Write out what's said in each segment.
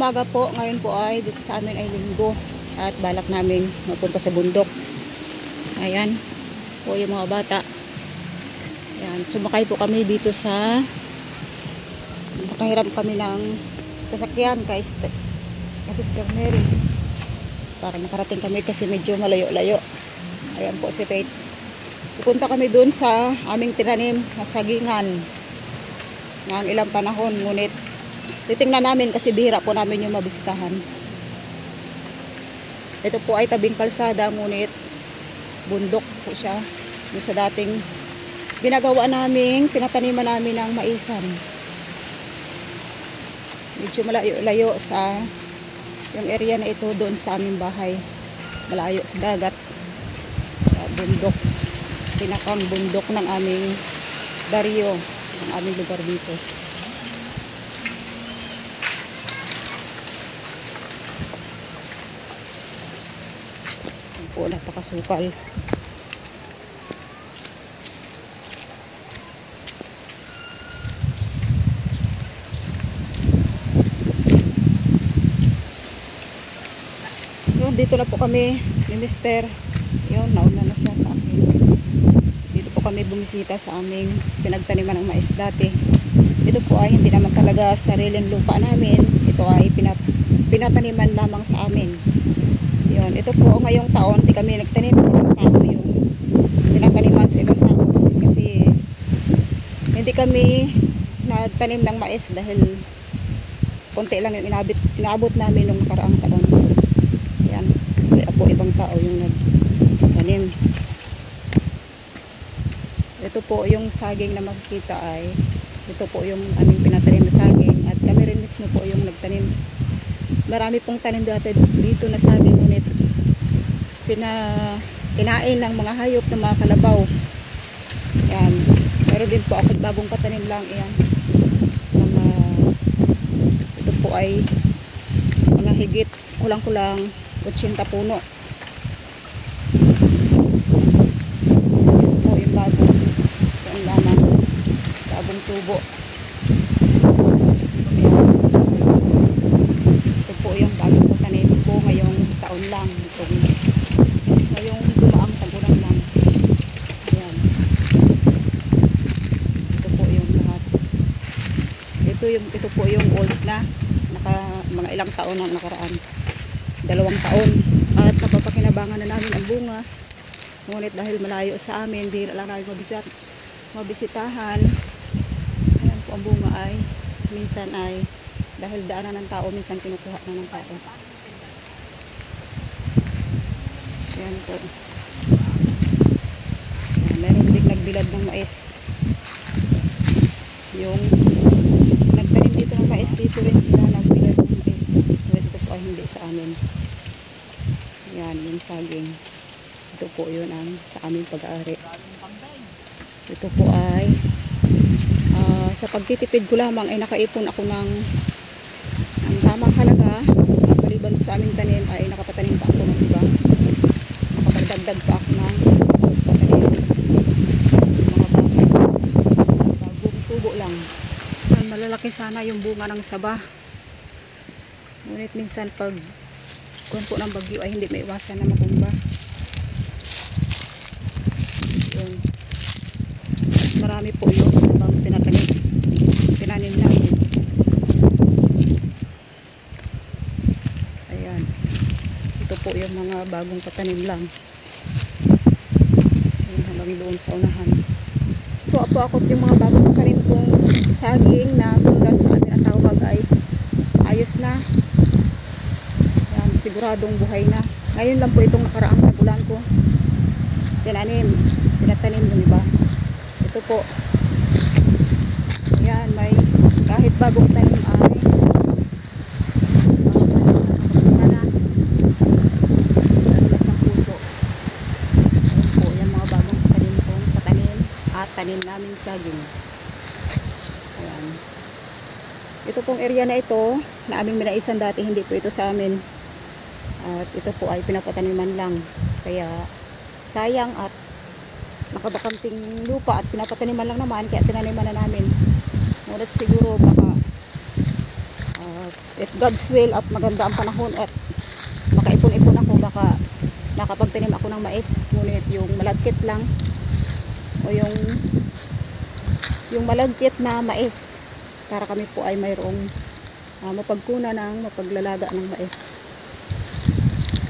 umaga po. Ngayon po ay dito sa amin ay linggo at balak namin mapunta sa bundok. Ayan po yung mga bata. Ayan, sumakay po kami dito sa nakahiram kami ng sasakyan kay Sister Mary para makarating kami kasi medyo malayo-layo. Ayan po si Faith. Pupunta kami dun sa aming tinanim na sagingan ng ilang panahon, ngunit titingnan namin kasi bihira po namin yung mabisitahan. Ito po ay tabing kalsada, ngunit bundok po siya. Yung sa dating ginagawa namin, pinataniman namin ng maisan. Medyo malayo-layo sa yung area na ito doon sa aming bahay. Malayo sa dagat. Bundok. Pinakang bundok ng aming baryo, ng aming lugar dito. Po, napakasukal. Yun, dito na po kami ni Mister. Yun, nauna na siya sa akin. Dito po kami bumisita sa aming pinagtaniman ng mais dati. Ito po ay hindi naman talaga sariling lupa namin. Ito ay pinataniman lamang sa amin. Yun, ito po ngayong taon, di kami nagtanim ng tao yung pinataniman sa ibang tao kasi hindi kami nagtanim ng mais dahil konti lang yung inaabot namin nung nakaraang taon. Yan, kaya po ibang tao yung nagtanim. Ito po yung saging na makikita ay ito po yung aming pinatanim na saging at kami rin mismo po yung nagtanim. Marami pong tanim dati dito na saging, ngunit kinain ng mga hayop ng mga kalabaw. Yan. Meron din po ako bagong katanim lang. Yan. Ito po ay mga higit kulang-kulang 80 puno. Ito po yung bagong yan lamang. Bagong tubo. Yung bagong patanim ko ngayong taon lang, ngayong dumaang tagunan lang. Ayan. Ito po yung lahat. Ito po yung old na mga ilang taon ang nakaraan, 2 taon, at napapakinabangan na namin ang bunga, ngunit dahil malayo sa amin, di lang namin mabisitahan. Ayan po ang bunga ay minsan ay dahil daanan ng tao, minsan kinukuha na ng tao. Ayan po. Meron din nagbilad ng mais. Yung nagtanim dito ng mais, dito rin sila nagbilad ng mais. Ito po ay hindi sa amin. Ayan, yung saging. Ito po yun ang sa aming pag-aari. Ito po ay sa pagtitipid ko lamang ay nakaipon ako ng tamang halaga. Maliban sa aming tanim ay nakapatanim pa ako ng iba. Nakapagdagdag pa ako ng patanim. Mga bagong tubo lang. Malalaki sana yung bunga ng saba. Ngunit minsan pag po ng bagyo ay hindi maiwasan na makumba. Yun. Marami po yung sabang tinanim namin. Ayan. Ito po yung mga bagong patanim lang. Ayan, hanggang doon sa unahan. Ito po ako yung mga bagong patanim kong saging na tunggal sa amin ang tawag ay ayos na. Ayan, siguradong buhay na. Ngayon lang po itong nakaraang tagulan ko pinatanim yung iba. Ito po. Ayan, may kahit bagong tanim ay tanim namin saging. Ayan. Ito pong area na ito na aming minaisan dati, hindi po ito sa amin. At ito po ay pinapataniman lang. Kaya sayang at nakabakanting lupa at pinapataniman lang naman, kaya tinaniman na namin. Ngunit siguro baka If God's will at maganda ang panahon at makaipon-ipon ako, baka nakapagtanim ako ng mais. Ngunit yung malagkit lang o yung malagkit na mais, para kami po ay mayroong mapagkuna ng mapaglalaga ng mais,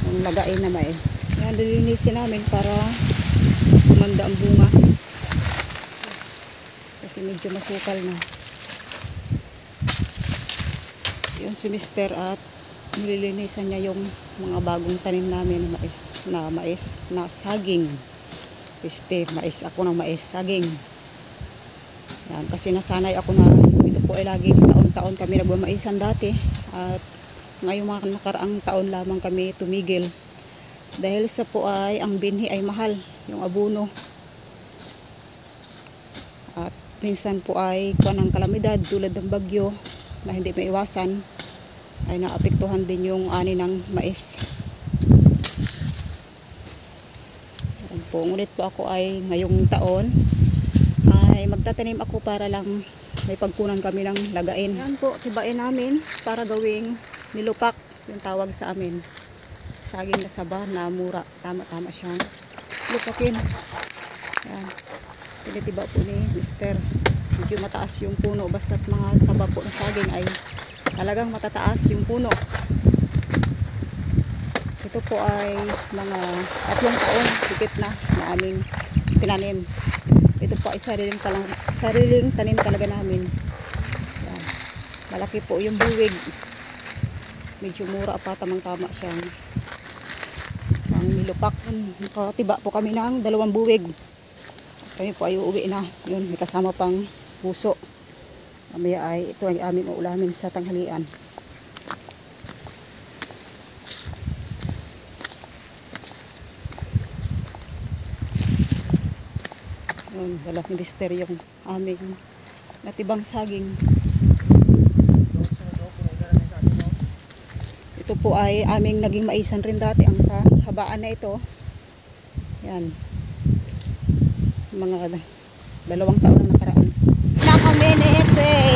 ang lagain na mais. Yan, lilinisin namin para gumanda ang bunga kasi medyo masukal na. Yun si Mister at nililinisan niya yung mga bagong tanim namin na mais na saging. Mais, ako ng mais, saging. Yan, kasi nasanay ako na ito po ay laging taon-taon kami nagmamaisan dati, at ngayong mga nakaraang taon lamang kami tumigil dahil sa po ay ang binhi ay mahal, yung abono, at minsan po ay kuwan ng kalamidad tulad ng bagyo na hindi maiwasan, ay naapektuhan din yung ani ng mais. Yan po, ngunit po ako ay ngayong taon ay magtatanim ako para lang may pagkunan kami ng lagain. Yan po, tibain namin para gawing nilupak, yung tawag sa amin. Saging na saba na mura, tama-tama siyang lupakin. Yan, tinitiba po ni Mister. Medyo mataas yung puno, basta't mga saba po na saging ay talagang matataas yung puno. Ito po ay mga 3 taon higit na aming tinanim. Ito po ay sariling tanim talaga namin. Yan. Malaki po yung buwig. Medyo mura pa, tamang-tama siyang ang nilupak. Nakatiba po kami ng 2 buwig. Kami po ay uuwi na. Yun, may kasama pang puso. Mamaya ay ito ay aming uulamin sa tanghalian. Yun, dala ni Mister yung aming natibang saging. Ito po ay aming naging maisan rin dati, ang kahabaan na ito. Yan. Mga 2 taon na nakaraan. Na kami ni Epe.